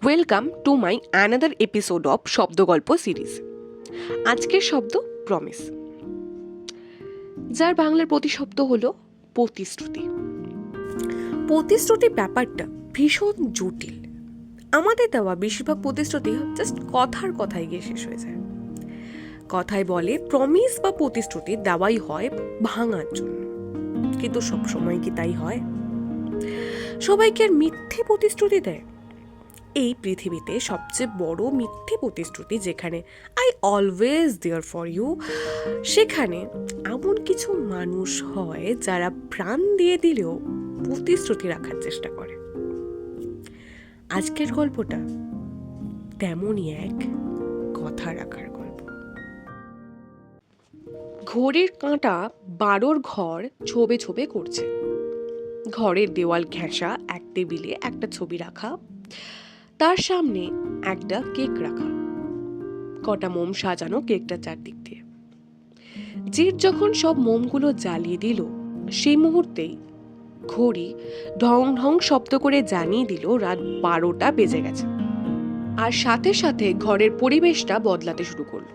Welcome to my another episode of শব্দগল্প series. আজকের শব্দ প্রমিস, যার বাংলার প্রতিশব্দ হলো প্রতিশ্রুতি। প্রতিশ্রুতি ব্যাপারটা ভীষণ জটিল। আমাদের দেওয়া বেশিরভাগ প্রতিশ্রুতি জাস্ট কথায় গিয়ে শেষ হয়ে যায়। কথায় বলে প্রমিস বা প্রতিশ্রুতি দেওয়াই হয় ভাঙার জন্য, কিন্তু সবসময় কি তাই হয়? সবাইকে আর মিথ্যে প্রতিশ্রুতি দেয়? এই পৃথিবীতে সবচেয়ে বড় মিথ্যে প্রতিশ্রুতি যেখানে I always there for you, সেখানে এমন কিছু মানুষ হয় যারা প্রাণ দিয়ে দিলেও প্রতিশ্রুতি রাখার চেষ্টা করে। আজকের গল্পটা তেমনই এক কথা রাখার গল্প। ঘড়ির কাঁটা 12 ঘর ছোবে ছোবে করছে। ঘরের দেওয়াল ঘেঁষা এক টেবিলে একটা ছবি রাখা, তার সামনে একটা কেক রাখা, কটা মোম সাজানো কেকটা চারদিক দিয়ে। জিৎ যখন সব মোমগুলো জ্বালিয়ে দিল, সেই মুহূর্তেই ঘড়ি ঢং ঢং শব্দ করে জানিয়ে দিল রাত 12টা বেজে গেছে। আর সাথে সাথে ঘরের পরিবেশটা বদলাতে শুরু করলো।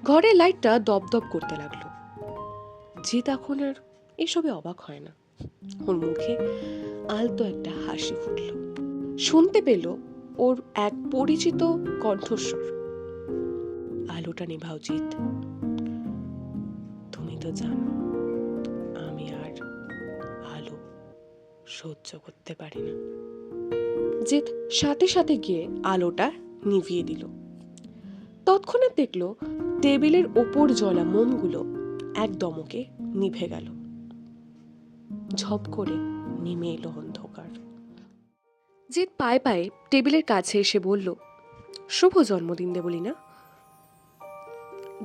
ঘরের লাইটটা দপদপ করতে লাগলো। জিৎ এখন আর এসবে অবাক হয় না। ওর মুখে আলতো একটা হাসি ফুটল। শুনতে পেল ওর এক পরিচিত কণ্ঠস্বর, আলোটা নেভাও জিৎ, তুমি তো জানো আমি আর আলো সহ্য করতে পারি না। জিৎ সাথে সাথে গিয়ে আলোটা নিভিয়ে দিল। তৎক্ষণাৎ দেখলো টেবিলের ওপর জ্বলা মোমগুলো এক দমকে নিভে গেল। ঝপ করে নেমে এলো অন্ধকার। জিৎ পায়ে পায়ে টেবিলের কাছে এসে বলল, শুভ জন্মদিন দেবলীনা।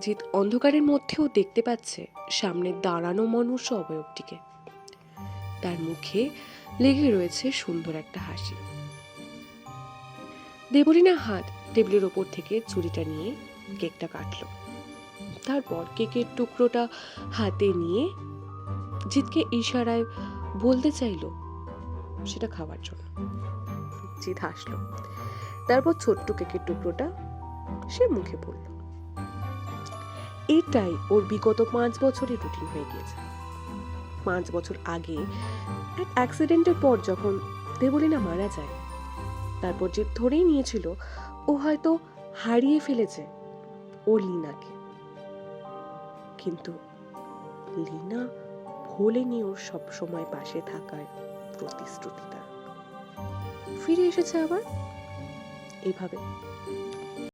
জিৎ অন্ধকারের মধ্যেও দেখতে পাচ্ছে সামনে দাঁড়ানো মনুষ্য অবয়বটিকে। তার মুখে লেগে রয়েছে সুন্দর একটা হাসি। দেবলীনা হাত টেবিলের ওপর থেকে ছুরিটা নিয়ে কেকটা কাটলো। তারপর কেকের টুকরোটা হাতে নিয়ে জিৎকে ইশারায় বলতে চাইলো সেটা খাওয়ার জন্য। জিৎ হাসলো। তারপর ছোট্ট কেকের টুকরোটা সে মুখে পড়ল। এটাই ওর বিগত 5 বছরের রুটিন হয়ে গিয়েছে। 5 বছর আগে এক অ্যাক্সিডেন্টের পর যখন দেবলীনা মারা যায়, তারপর যে ধরেই নিয়েছিল ও হয়তো হারিয়ে ফেলেছে ওর লিনাকে, কিন্তু লিনা ভোলেনি ওর সব সময় পাশে থাকার প্রতিশ্রুতিটা। ফিরে এসেছে আবার এইভাবে